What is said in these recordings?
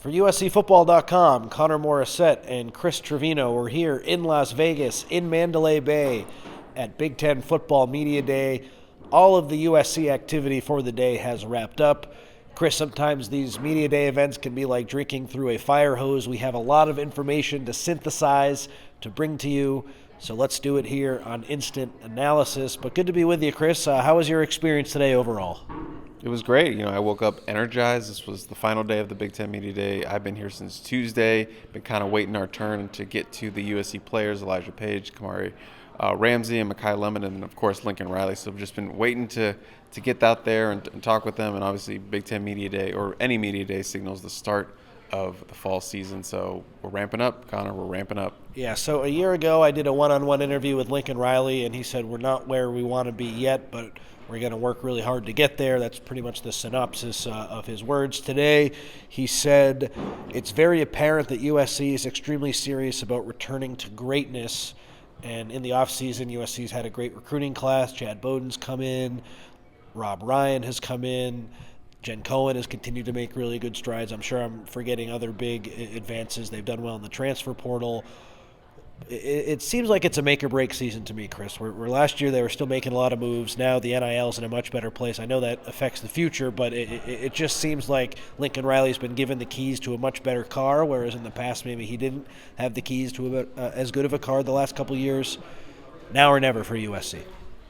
For USCFootball.com, Connor Morrissette and Chris Trevino. We're here in Las Vegas, in Mandalay Bay, at Big Ten Football Media Day. All of the USC activity for the day has wrapped up. Chris, sometimes these Media Day events can be like drinking through a fire hose. We have a lot of information to synthesize, to bring to you. So let's do it here on Instant Analysis. But good to be with you, Chris. How was your experience today overall? It was great. I woke up energized. This was the final day of the Big Ten Media Day. I've been here since Tuesday. Been kind of waiting our turn to get to the USC players, Elijah Page, Kamari Ramsey, and Mekhi Lemon, and of course Lincoln Riley. So we've just been waiting to get out there and talk with them. And obviously Big Ten Media Day, or any Media Day, signals the start of the fall season. So we're ramping up, Connor. We're ramping up. Yeah, so a year ago I did a one-on-one interview with Lincoln Riley, and he said we're not where we want to be yet, but we're going to work really hard to get there. That's pretty much the synopsis of his words today. He said it's very apparent that USC is extremely serious about returning to greatness. And in the offseason, USC's had a great recruiting class. Chad Bowden's come in. Rob Ryan has come in. Jen Cohen has continued to make really good strides. I'm sure I'm forgetting other big advances. They've done well in the transfer portal. It seems like it's a make-or-break season to me, Chris. Where last year they were still making a lot of moves. Now the NIL's in a much better place. I know that affects the future, but it just seems like Lincoln Riley's been given the keys to a much better car, whereas in the past maybe he didn't have the keys to as good of a car the last couple of years. Now or never for USC.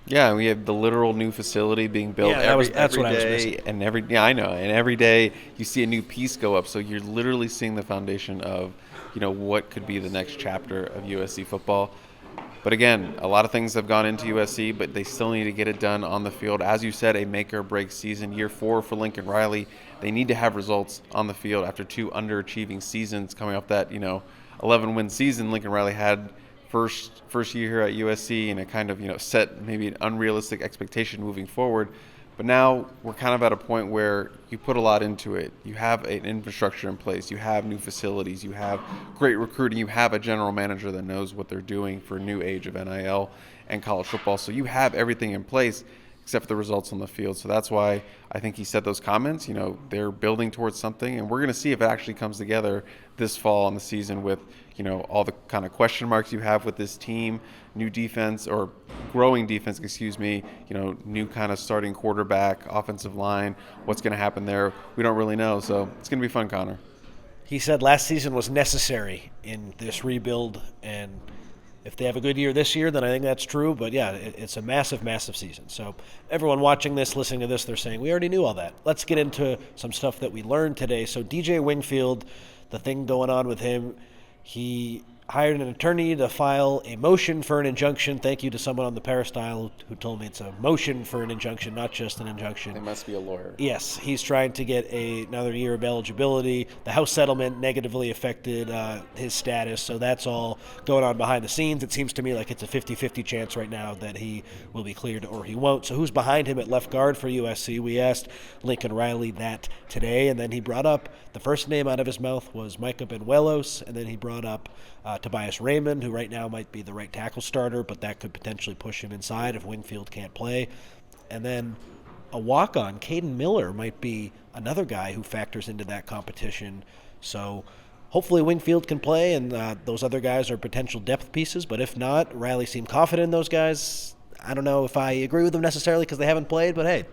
Yeah, we have the literal new facility being built that's every what I was day, missing. and every day you see a new piece go up. So you're literally seeing the foundation of what could be the next chapter of USC football. But again, a lot of things have gone into USC, but they still need to get it done on the field. As you said, a make or break season. Year 4 for Lincoln Riley. They need to have results on the field after 2 underachieving seasons coming off that 11-win season Lincoln Riley had first year here at USC, and it kind of set maybe an unrealistic expectation moving forward. But now we're kind of at a point where you put a lot into it. You have an infrastructure in place. You have new facilities. You have great recruiting. You have a general manager that knows what they're doing for a new age of NIL and college football. So you have everything in place except for the results on the field. So that's why I think he said those comments. They're building towards something, and we're going to see if it actually comes together this fall in the season with all the kind of question marks you have with this team, new defense, or growing defense, new kind of starting quarterback, offensive line. What's going to happen there? We don't really know. So it's going to be fun, Connor. He said last season was necessary in this rebuild, and if they have a good year this year, then I think that's true. But, yeah, it's a massive, massive season. So everyone watching this, listening to this, they're saying, we already knew all that. Let's get into some stuff that we learned today. So DJ Wingfield, the thing going on with him, he hired an attorney to file a motion for an injunction. Thank you to someone on the Peristyle who told me it's a motion for an injunction, not just an injunction. It must be a lawyer. Yes, he's trying to get another year of eligibility. The House settlement negatively affected his status, so that's all going on behind the scenes. It seems to me like it's a 50-50 chance right now that he will be cleared or he won't. So who's behind him at left guard for USC? We asked Lincoln Riley that today, and then he brought up the first name out of his mouth was Micah Benuelos, and then he brought up Tobias Raymond, who right now might be the right tackle starter, but that could potentially push him inside if Wingfield can't play. And then a walk-on, Caden Miller, might be another guy who factors into that competition. So hopefully Wingfield can play, and those other guys are potential depth pieces. But if not, Riley seemed confident in those guys. I don't know if I agree with them necessarily because they haven't played, but hey,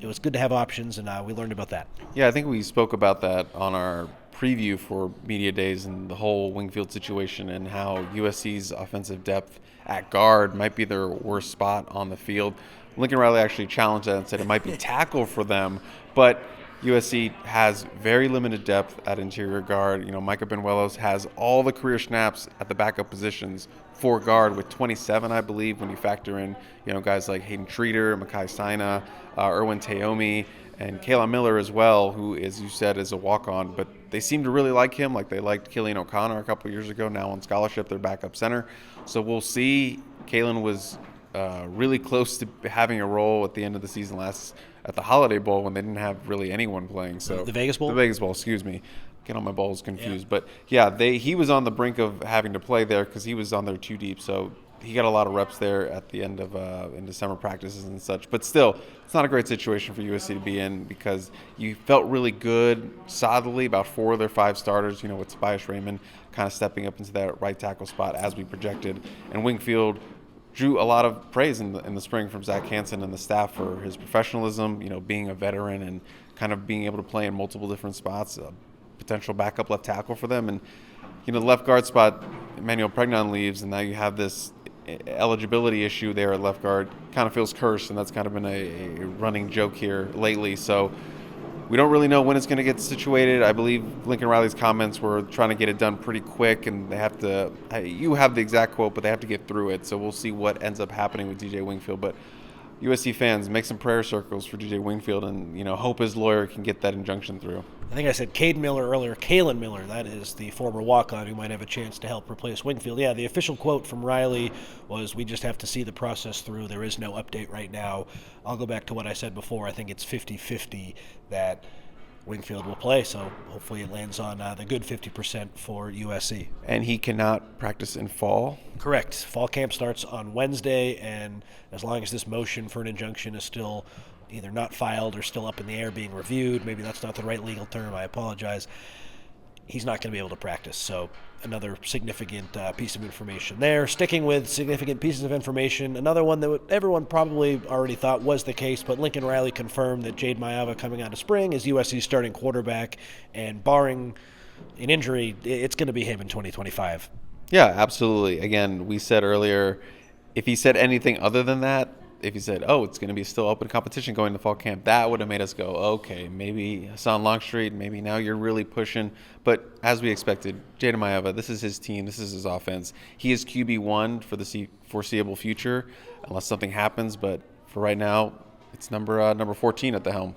it was good to have options, and we learned about that. Yeah, I think we spoke about that on our preview for Media Days and the whole Wingfield situation and how USC's offensive depth at guard might be their worst spot on the field. Lincoln Riley actually challenged that and said it might be tackle for them, but USC has very limited depth at interior guard. Micah Benuelos has all the career snaps at the backup positions for guard with 27, I believe, when you factor in, guys like Hayden Treater, Makai Saina, Erwin Taomi, and Kayla Miller as well, who, as you said, is a walk-on. But they seem to really like him, like they liked Killian O'Connor a couple of years ago, now on scholarship, their backup center. So we'll see. Kalen was really close to having a role at the end of the season at the Holiday Bowl when they didn't have really anyone playing. So the Vegas Bowl? The Vegas Bowl, excuse me. Get all my balls confused. Yeah. But, yeah, he was on the brink of having to play there because he was on there too deep. So he got a lot of reps there at the end of in December practices and such. But still, it's not a great situation for USC to be in because you felt really good solidly about 4 of their 5 starters, with Tobias Raymond kind of stepping up into that right tackle spot as we projected. And Wingfield drew a lot of praise in the spring from Zach Hansen and the staff for his professionalism, being a veteran and kind of being able to play in multiple different spots, a potential backup left tackle for them. And, the left guard spot, Emmanuel Pregnon leaves, and now you have this eligibility issue there at left guard. Kind of feels cursed, and that's kind of been a running joke here lately. So we don't really know when it's going to get situated. I believe Lincoln Riley's comments were trying to get it done pretty quick, and they have to – you have the exact quote, but they have to get through it. So we'll see what ends up happening with DJ Wingfield. But USC fans, make some prayer circles for DJ Wingfield and, hope his lawyer can get that injunction through. I think I said Cade Miller earlier. Kalen Miller, that is the former walk-on who might have a chance to help replace Wingfield. Yeah, the official quote from Riley was, we just have to see the process through. There is no update right now. I'll go back to what I said before. I think it's 50-50 that Wingfield will play, so hopefully it lands on the good 50% for USC. And he cannot practice in fall? Correct. Fall camp starts on Wednesday, and as long as this motion for an injunction is still either not filed or still up in the air being reviewed, maybe that's not the right legal term, I apologize, he's not going to be able to practice. So another significant piece of information there. Sticking with significant pieces of information, another one that everyone probably already thought was the case, but Lincoln Riley confirmed that Jayden Maiava coming out of spring is USC's starting quarterback, and barring an injury, it's going to be him in 2025. Yeah, absolutely. Again, we said earlier, if he said anything other than that, if he said, it's going to be still open competition going to fall camp, that would have made us go, okay, maybe Hassan Longstreet, maybe now you're really pushing. But as we expected, Jayden Maiava, this is his team, this is his offense. He is QB1 for the foreseeable future, unless something happens. But for right now, it's number 14 at the helm.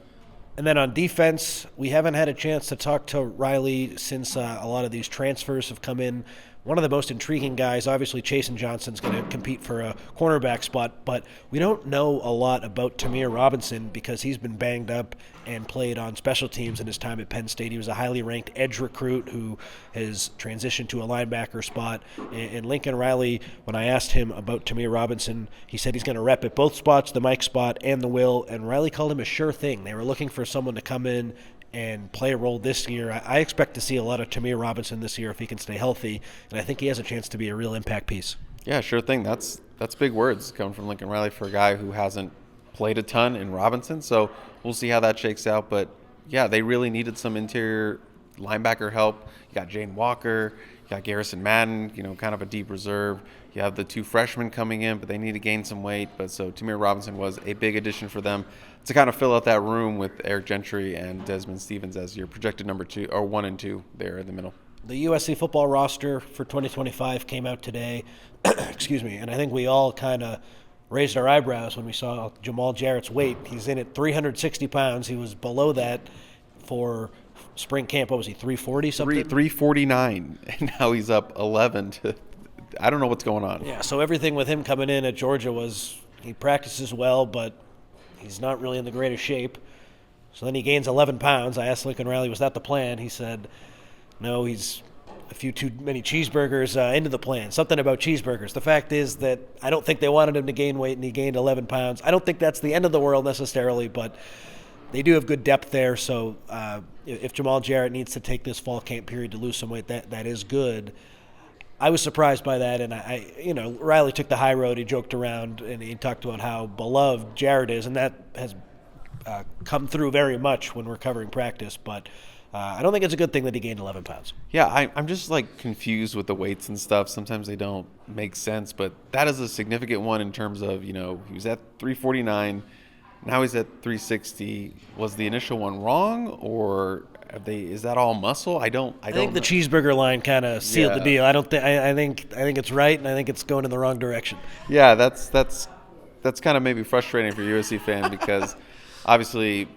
And then on defense, we haven't had a chance to talk to Riley since a lot of these transfers have come in. One of the most intriguing guys, obviously Chasen Johnson's going to compete for a cornerback spot, but we don't know a lot about Tamir Robinson because he's been banged up and played on special teams in his time at Penn State. He was a highly ranked edge recruit who has transitioned to a linebacker spot. And Lincoln Riley, when I asked him about Tamir Robinson, he said he's going to rep at both spots, the Mike spot and the Will, and Riley called him a sure thing. They were looking for someone to come in and play a role this year. I expect to see a lot of Tamir Robinson this year if he can stay healthy, and I think he has a chance to be a real impact piece. Yeah, sure thing. That's big words coming from Lincoln Riley for a guy who hasn't played a ton in Robinson, so we'll see how that shakes out. But, yeah, they really needed some interior linebacker help. You got Jane Walker, you got Garrison Madden, kind of a deep reserve. You have the 2 freshmen coming in, but they need to gain some weight. But so Tamir Robinson was a big addition for them to kind of fill out that room with Eric Gentry and Desmond Stevens as your projected number 2 or 1 and 2 there in the middle. The USC football roster for 2025 came out today, excuse me, and I think we all kind of raised our eyebrows when we saw Jamal Jarrett's weight. He's in at 360 pounds. He was below that for spring camp. What was he, 340 something? 349, and now he's up 11 to – I don't know what's going on. Yeah, so everything with him coming in at Georgia was he practices well, but he's not really in the greatest shape. So then he gains 11 pounds. I asked Lincoln Riley, was that the plan? He said, no, he's a few too many cheeseburgers into the plan. Something about cheeseburgers. The fact is that I don't think they wanted him to gain weight, and he gained 11 pounds. I don't think that's the end of the world necessarily, but they do have good depth there. So if Jamal Jarrett needs to take this fall camp period to lose some weight, that is good. I was surprised by that, and Riley took the high road. He joked around, and he talked about how beloved Jarrett is, and that has come through very much when we're covering practice. But I don't think it's a good thing that he gained 11 pounds. Yeah, I'm just confused with the weights and stuff. Sometimes they don't make sense, but that is a significant one in terms of, he was at 349, now he's at 360. Was the initial one wrong, or is that all muscle? I think the cheeseburger line kind of sealed the deal. I think it's right, and I think it's going in the wrong direction. Yeah, that's kind of maybe frustrating for a USC fan because obviously,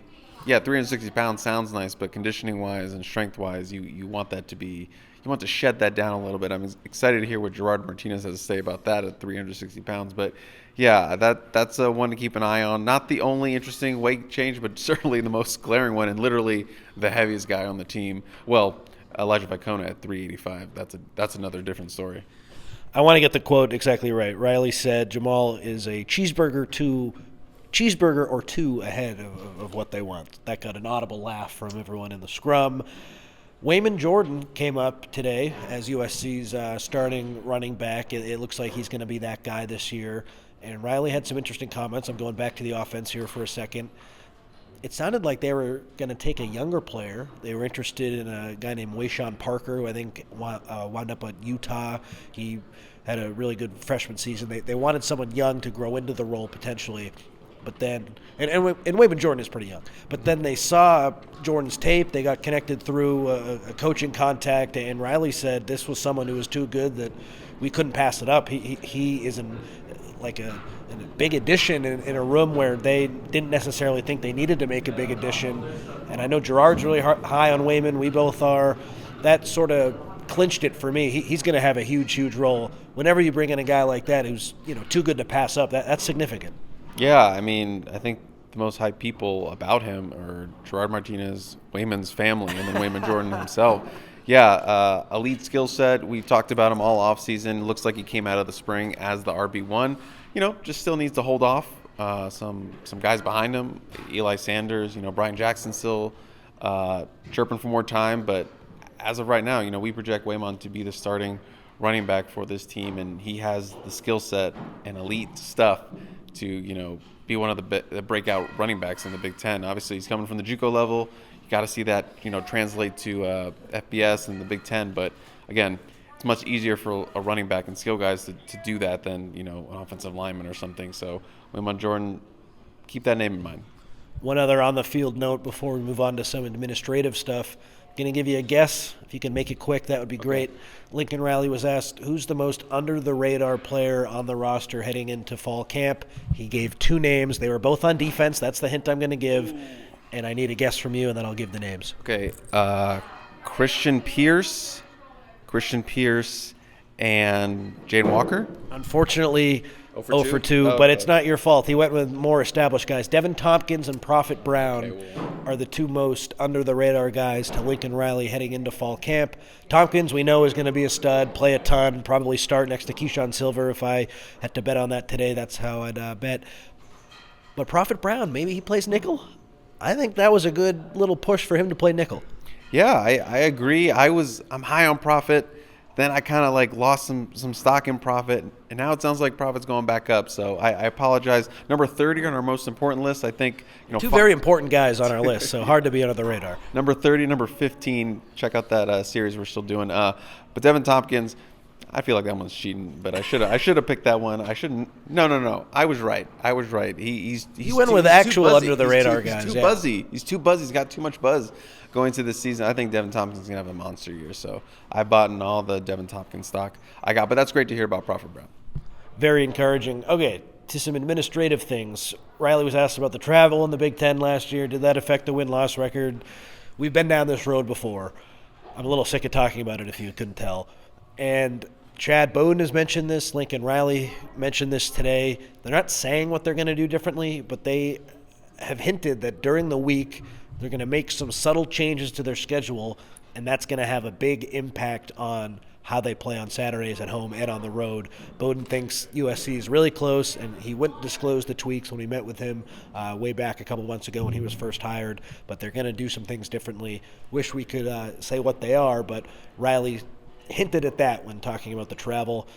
360 pounds sounds nice, but conditioning-wise and strength-wise, you want that to be – you want to shed that down a little bit. I'm excited to hear what Gerard Martinez has to say about that at 360 pounds. But, yeah, that's one to keep an eye on. Not the only interesting weight change, but certainly the most glaring one and literally the heaviest guy on the team. Well, Elijah Vicona at 385. That's another different story. I want to get the quote exactly right. Riley said Jamal is a cheeseburger or two ahead of what they want. That got an audible laugh from everyone in the scrum. Wayman Jordan came up today as USC's starting running back. It looks like he's going to be that guy this year. And Riley had some interesting comments. I'm going back to the offense here for a second. It sounded like they were going to take a younger player. They were interested in a guy named Wayshawn Parker, who I think wound up at Utah. He had a really good freshman season. They wanted someone young to grow into the role potentially. But then, and Wayman Jordan is pretty young. But then they saw Jordan's tape. They got connected through a coaching contact, and Riley said this was someone who was too good that we couldn't pass it up. He is a big addition in a room where they didn't necessarily think they needed to make a big addition. And I know Gerard's really high on Wayman. We both are. That sort of clinched it for me. He's going to have a huge role. Whenever you bring in a guy like that who's too good to pass up, that's significant. Yeah, I mean, I think the most hyped people about him are Gerard Martinez, Wayman's family, and then Wayman Jordan himself. Yeah, elite skill set. We've talked about him all offseason. Looks like he came out of the spring as the RB1. Just still needs to hold off some guys behind him. Eli Sanders, Brian Jackson still chirping for more time. But as of right now, we project Wayman to be the starting running back for this team, and he has the skill set and elite stuff to be one of the breakout running backs in the Big Ten. Obviously, he's coming from the JUCO level. You got to see that translate to FBS and the Big Ten. But again, it's much easier for a running back and skill guys to do that than an offensive lineman or something. So, Wayman Jordan, keep that name in mind. One other on the field note before we move on to some administrative stuff. Going to give you a guess. If you can make it quick, that would be great. Lincoln Riley was asked, who's the most under-the-radar player on the roster heading into fall camp? He gave two names. They were both on defense. That's the hint I'm going to give. And I need a guess from you, and then I'll give the names. Okay. Christian Pierce, and Jayden Walker? Unfortunately, 0 for 2, but it's not your fault. He went with more established guys. Devin Tompkins and Prophet Brown are the two most under-the-radar guys to Lincoln Riley heading into fall camp. Tompkins, we know, is going to be a stud, play a ton, probably start next to Keyshawn Silver. If I had to bet on that today, that's how I'd bet. But Prophet Brown, maybe he plays nickel? I think that was a good little push for him to play nickel. Yeah, I agree. I'm high on Prophet. Then I kind of lost some stock in Prophet, and now it sounds like Prophet's going back up. So I apologize. Number 30 on our most important list, I think. Two very important guys on our list, so hard to be under the radar. Number 30, number 15. Check out that series we're still doing. But Devin Tompkins, I feel like that one's cheating, but I should have picked that one. I shouldn't. No. I was right. He's went with actual under the radar guys. He's too buzzy. He's too buzzy. He's got too much buzz going into this season. I think Devin Tompkins gonna have a monster year. So I bought in all the Devin Tompkins stock I got. But that's great to hear about Prophet Brown. Very encouraging. Okay, to some administrative things. Riley was asked about the travel in the Big Ten last year. Did that affect the win-loss record? We've been down this road before. I'm a little sick of talking about it if you couldn't tell. And Chad Bowden has mentioned this. Lincoln Riley mentioned this today. They're not saying what they're going to do differently, but they have hinted that during the week they're going to make some subtle changes to their schedule, and that's going to have a big impact on how they play on Saturdays at home and on the road. Bowden thinks USC is really close, and he wouldn't disclose the tweaks when we met with him way back a couple months ago when he was first hired, but they're going to do some things differently. Wish we could say what they are, but Riley hinted at that when talking about the travel.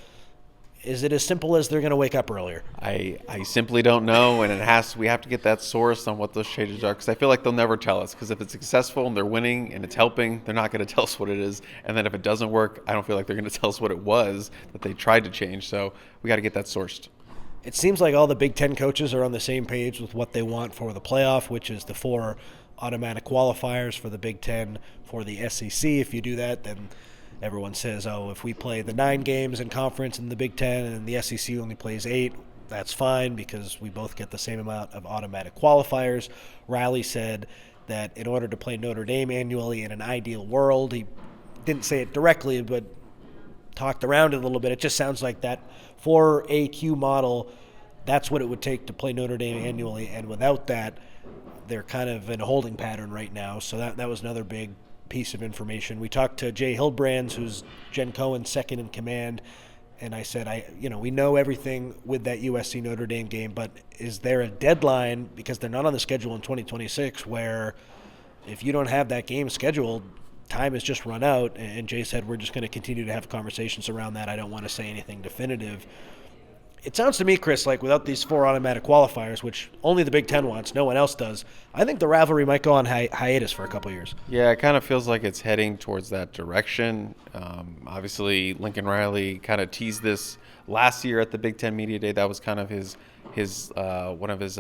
Is it as simple as they're going to wake up earlier? I simply don't know, and we have to get that source on what those changes are, because I feel like they'll never tell us, because if it's successful and they're winning and it's helping, they're not going to tell us what it is. And then if it doesn't work, I don't feel like they're going to tell us what it was that they tried to change. So we got to get that sourced. It seems like all the Big Ten coaches are on the same page with what they want for the playoff, which is the 4 automatic qualifiers for the Big Ten for the SEC. If you do that, then everyone says, if we play the 9 games in conference in the Big Ten and the SEC only plays 8, that's fine because we both get the same amount of automatic qualifiers. Riley said that in order to play Notre Dame annually in an ideal world, he didn't say it directly, but talked around it a little bit. It just sounds like that 4AQ model, that's what it would take to play Notre Dame annually, and without that, they're kind of in a holding pattern right now. So that was another big piece of information. We talked to Jay Hildbrands, who's Jen Cohen's second in command, And I said, we know everything with that USC Notre Dame game, but is there a deadline, because they're not on the schedule in 2026, where if you don't have that game scheduled, time has just run out? And Jay said, we're just going to continue to have conversations around that. I don't want to say anything definitive. It sounds to me, Chris, like without these 4 automatic qualifiers, which only the Big Ten wants, no one else does, I think the rivalry might go on hiatus for a couple of years. Yeah, it kind of feels like it's heading towards that direction. Obviously, Lincoln Riley kind of teased this last year at the Big Ten Media Day. That was kind of his one of his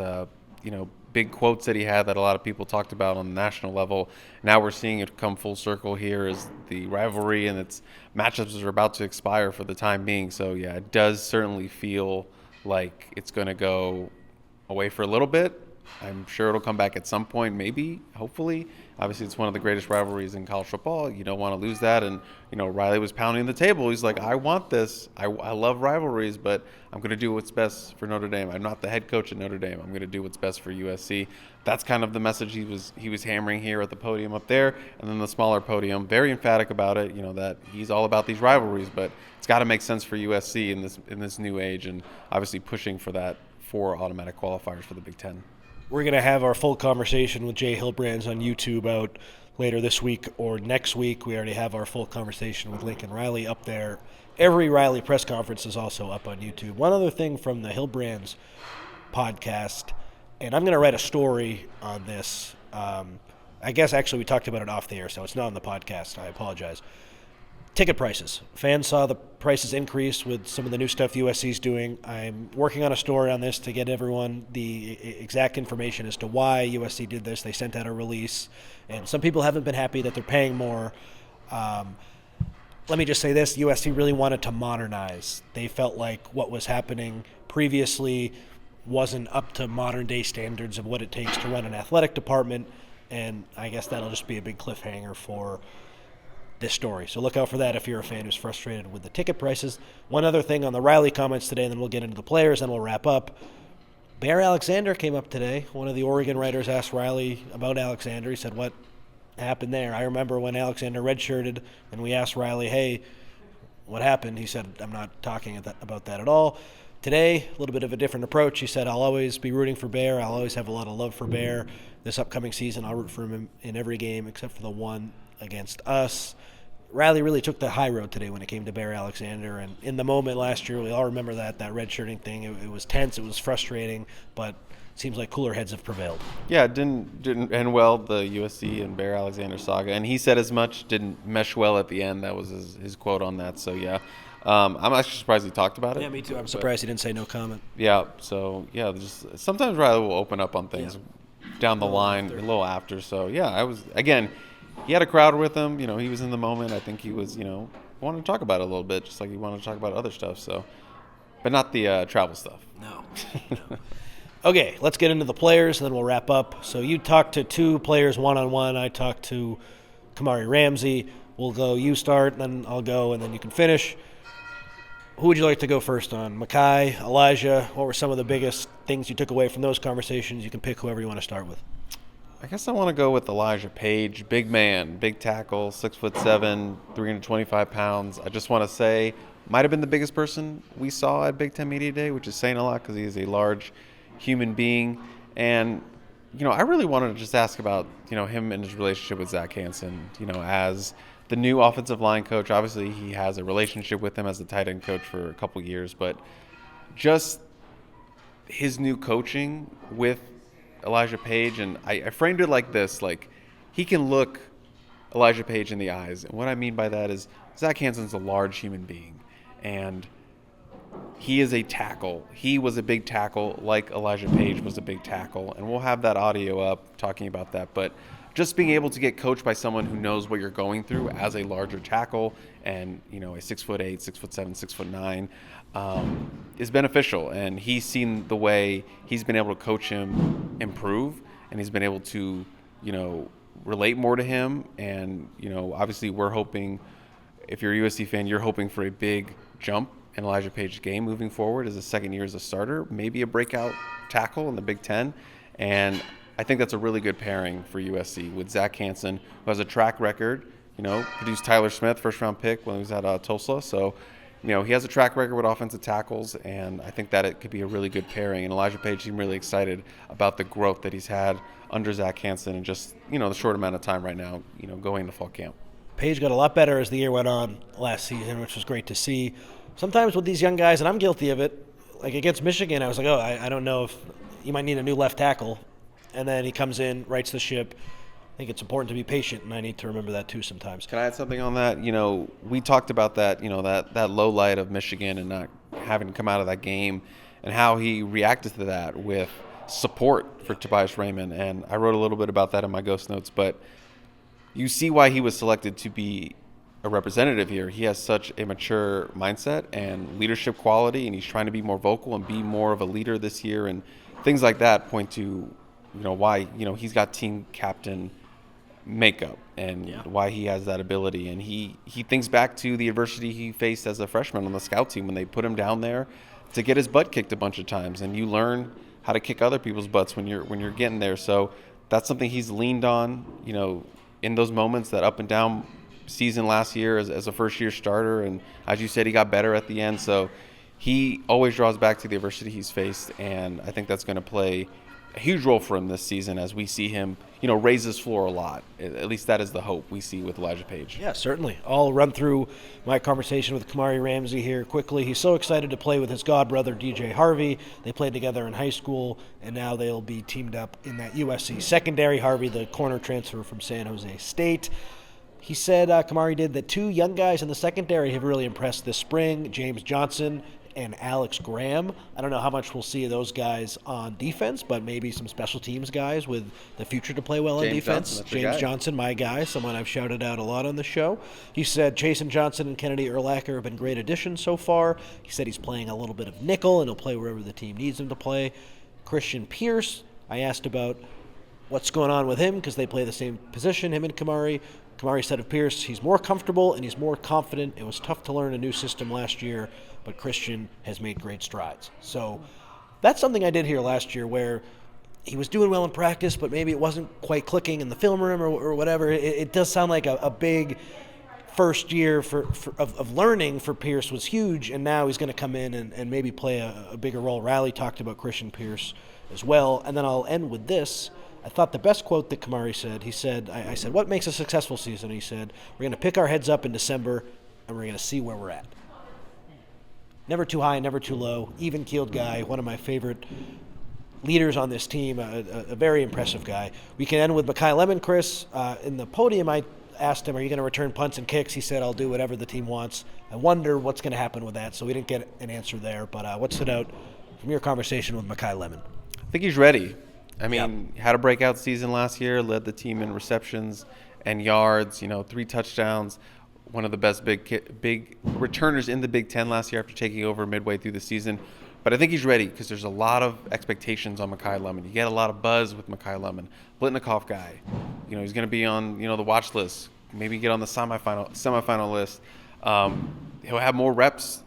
big quotes that he had that a lot of people talked about on the national level. Now we're seeing it come full circle here as the rivalry and its matchups are about to expire for the time being. So, yeah, it does certainly feel like it's going to go away for a little bit. I'm sure it'll come back at some point, maybe, hopefully. Obviously, it's one of the greatest rivalries in college football. You don't want to lose that. And, Riley was pounding the table. He's like, I want this. I love rivalries, but I'm going to do what's best for Notre Dame. I'm not the head coach at Notre Dame. I'm going to do what's best for USC. That's kind of the message he was hammering here at the podium up there. And then the smaller podium, very emphatic about it, that he's all about these rivalries, but it's got to make sense for USC in this new age, and obviously pushing for that 4 automatic qualifiers for the Big Ten. We're going to have our full conversation with Jay Hillbrands on YouTube out later this week or next week. We already have our full conversation with Lincoln Riley up there. Every Riley press conference is also up on YouTube. One other thing from the Hillbrands podcast, and I'm going to write a story on this. I guess actually we talked about it off the air, so it's not on the podcast. I apologize. Ticket prices. Fans saw the prices increase with some of the new stuff USC's doing. I'm working on a story on this to get everyone the exact information as to why USC did this. They sent out a release, and some people haven't been happy that they're paying more. Let me just say this. USC really wanted to modernize. They felt like what was happening previously wasn't up to modern-day standards of what it takes to run an athletic department, and I guess that'll just be a big cliffhanger for this story. So look out for that if you're a fan who's frustrated with the ticket prices. One other thing on the Riley comments today, and then we'll get into the players, and we'll wrap up. Bear Alexander came up today. One of the Oregon writers asked Riley about Alexander. He said, what happened there? I remember when Alexander redshirted, and we asked Riley, hey, what happened? He said, I'm not talking about that at all. Today, a little bit of a different approach. He said, I'll always be rooting for Bear. I'll always have a lot of love for Bear. This upcoming season, I'll root for him in every game except for the one against us. Riley really took the high road today when it came to Bear Alexander, and in the moment last year, we all remember that redshirting thing. It was tense, it was frustrating, but it seems like cooler heads have prevailed. Yeah, it didn't end well, the USC and Bear Alexander saga, and he said as much. Didn't mesh well at the end. That was his quote on that. So yeah, I'm actually surprised he talked about it. Yeah, me too. I'm surprised he didn't say no comment. Yeah. So yeah, just sometimes Riley will open up on things down the line a little after. So yeah, he had a crowd with him. He was in the moment. I think he was, wanted to talk about it a little bit, just like he wanted to talk about other stuff. So, but not the travel stuff. No. Okay, let's get into the players, and then we'll wrap up. So you talked to 2 players one-on-one. I talked to Kamari Ramsey. We'll go, you start, then I'll go, and then you can finish. Who would you like to go first on? Makai, Elijah, what were some of the biggest things you took away from those conversations? You can pick whoever you want to start with. I guess I want to go with Elijah Page. Big man, big tackle, 6'7", 325 pounds. I just want to say, might have been the biggest person we saw at Big Ten Media Day, which is saying a lot because he is a large human being. And, I really wanted to just ask about, him and his relationship with Zach Hanson, as the new offensive line coach. Obviously, he has a relationship with him as the tight end coach for a couple years, but just his new coaching with Elijah Page, and I framed it like this, like he can look Elijah Page in the eyes, and what I mean by that is Zach Hanson's a large human being, and he is a tackle. He was a big tackle like Elijah Page was a big tackle, and we'll have that audio up talking about that, but just being able to get coached by someone who knows what you're going through as a larger tackle and, a 6'8", 6'7", 6'9", is beneficial. And he's seen the way he's been able to coach him improve, and he's been able to, relate more to him. And, obviously we're hoping, if you're a USC fan, you're hoping for a big jump in Elijah Page's game moving forward as a second year as a starter, maybe a breakout tackle in the Big Ten. And I think that's a really good pairing for USC with Zach Hanson, who has a track record, produced Tyler Smith, first-round pick when he was at Tulsa. So he has a track record with offensive tackles, and I think that it could be a really good pairing. And Elijah Page seemed really excited about the growth that he's had under Zach Hansen in just, the short amount of time right now, going to fall camp. Page got a lot better as the year went on last season, which was great to see. Sometimes with these young guys, and I'm guilty of it, like against Michigan, I was like, I don't know if you might need a new left tackle. And then he comes in, rights the ship. I think it's important to be patient, and I need to remember that too sometimes. Can I add something on that? We talked about that, that low light of Michigan and not having come out of that game, and how he reacted to that with support for Tobias Raymond. And I wrote a little bit about that in my Ghost Notes, but you see why he was selected to be a representative here. He has such a mature mindset and leadership quality, and he's trying to be more vocal and be more of a leader this year, and things like that point to why he's got team captain makeup and why he has that ability. And he thinks back to the adversity he faced as a freshman on the scout team when they put him down there to get his butt kicked a bunch of times, and you learn how to kick other people's butts when you're getting there. So that's something he's leaned on in those moments, that up and down season last year as a first-year starter. And as you said, he got better at the end. So he always draws back to the adversity he's faced, and I think that's going to play a huge role for him this season as we see him, raise his floor a lot. At least that is the hope we see with Elijah Page. Yeah, certainly. I'll run through my conversation with Kamari Ramsey here quickly. He's so excited to play with his godbrother, DJ Harvey. They played together in high school, and now they'll be teamed up in that USC secondary. Harvey, the corner transfer from San Jose State. He said, Kamari did, that two young guys in the secondary have really impressed this spring, James Johnson and Alex Graham. I don't know how much we'll see of those guys on defense, but maybe some special teams guys with the future to play well on defense. James Johnson, my guy, someone I've shouted out a lot on the show. He said Chasen Johnson and Kennedy Urlacher have been great additions so far. He said he's playing a little bit of nickel, and he'll play wherever the team needs him to play. Christian Pierce, I asked about what's going on with him because they play the same position, him and Kamari. Kamari said of Pierce, he's more comfortable and he's more confident. It was tough to learn a new system last year, but Christian has made great strides. So that's something I did here last year where he was doing well in practice, but maybe it wasn't quite clicking in the film room or whatever. It does sound like a big first year of learning for Pierce was huge, and now he's going to come in and maybe play a bigger role. Riley talked about Christian Pierce as well. And then I'll end with this. I thought the best quote that Kamari said, he said, I said, what makes a successful season? He said, we're going to pick our heads up in December, and we're going to see where we're at. Never too high, never too low, even-keeled guy, one of my favorite leaders on this team, a very impressive guy. We can end with Makai Lemon, Chris. In the podium, I asked him, are you going to return punts and kicks? He said, I'll do whatever the team wants. I wonder what's going to happen with that, so we didn't get an answer there. But what stood out from your conversation with Makai Lemon? I think he's ready. I mean, had a breakout season last year, led the team in receptions and yards, 3 touchdowns, one of the best big returners in the Big Ten last year after taking over midway through the season. But I think he's ready because there's a lot of expectations on Makai Lemon. You get a lot of buzz with Makai Lemon. Blitnikoff guy, he's going to be on, the watch list, maybe get on the semifinal list. He'll have more reps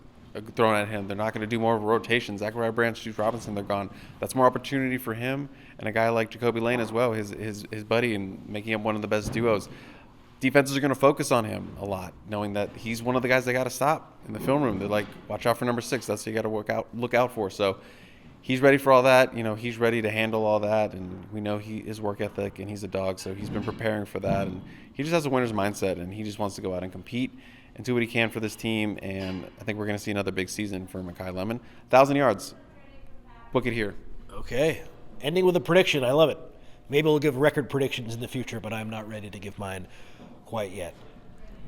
thrown at him. They're not going to do more rotations. Zachariah Branch, Juice Robinson, they're gone. That's more opportunity for him and a guy like Jacoby Lane as well, his buddy, and making him one of the best duos. Defenses are going to focus on him a lot, knowing that he's one of the guys they got to stop in the film room. They're like, watch out for number 6. That's what you got to look out for. So he's ready for all that. He's ready to handle all that, and we know his work ethic, and he's a dog, so he's been preparing for that. And he just has a winner's mindset, and he just wants to go out and compete and do what he can for this team. And I think we're going to see another big season for Makai Lemon. 1,000 yards. Book it here. Okay. Ending with a prediction. I love it. Maybe we'll give record predictions in the future, but I'm not ready to give mine quite yet.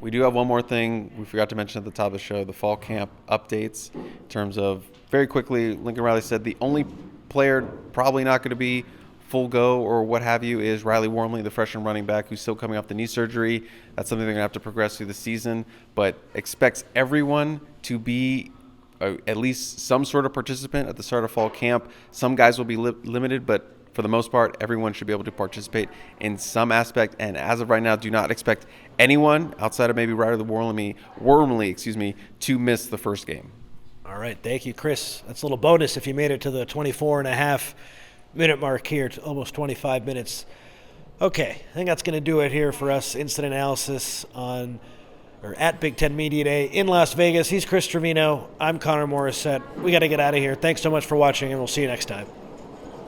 We do have one more thing we forgot to mention at the top of the show, the fall camp updates. In terms of, very quickly, Lincoln Riley said the only player probably not going to be full go or what have you is Riley Wormley, the freshman running back who's still coming off the knee surgery. That's something they're going to have to progress through the season, but expects everyone to be at least some sort of participant at the start of fall camp. Some guys will be limited, but for the most part, everyone should be able to participate in some aspect. And as of right now, do not expect anyone outside of maybe Riley Wormley, to miss the first game. All right. Thank you, Chris. That's a little bonus if you made it to the 24.5-minute mark here, to almost 25 minutes. Okay. I think that's going to do it here for us. Instant analysis on or at Big Ten Media Day in Las Vegas. He's Chris Trevino. I'm Connor Morrissette. We got to get out of here. Thanks so much for watching, and we'll see you next time.